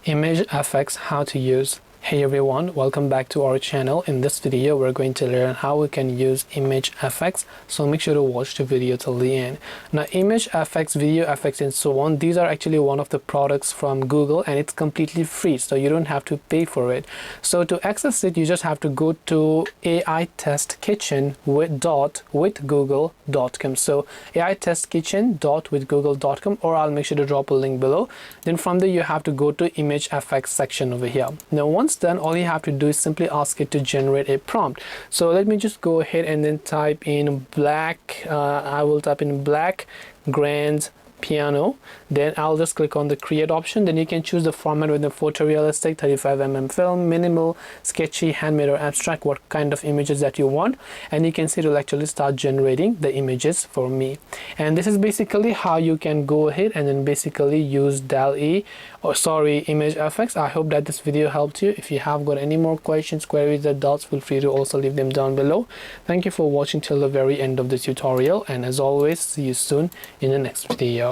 ImageFX, how to use. Hey everyone, welcome back to our channel. In this video we're going to learn how we can use ImageFX, so make sure to watch the video till the end. Now ImageFX, video effects and so on, these are actually one of the products from Google and it's completely free, so you don't have to pay for it. So to access it you just have to go to AI Test Kitchen with google.com. so AI Test Kitchen with google.com, or I'll make sure to drop a link below. Then from there you have to go to ImageFX section over here. Now once done, all you have to do is simply ask it to generate a prompt. So let me just go ahead and then type in black. I will type in black grand piano. Then I'll just click on the create option. Then you can choose the format with the photorealistic, 35mm film, minimal, sketchy, handmade or abstract, what kind of images that you want, and you can see it will actually start generating the images for me. And this is basically how you can go ahead and then basically use ImageFX. I hope that this video helped you. If you have got any more questions, queries or doubts, feel free to also leave them down below. Thank you for watching till the very end of the tutorial, and as always, see you soon in the next video.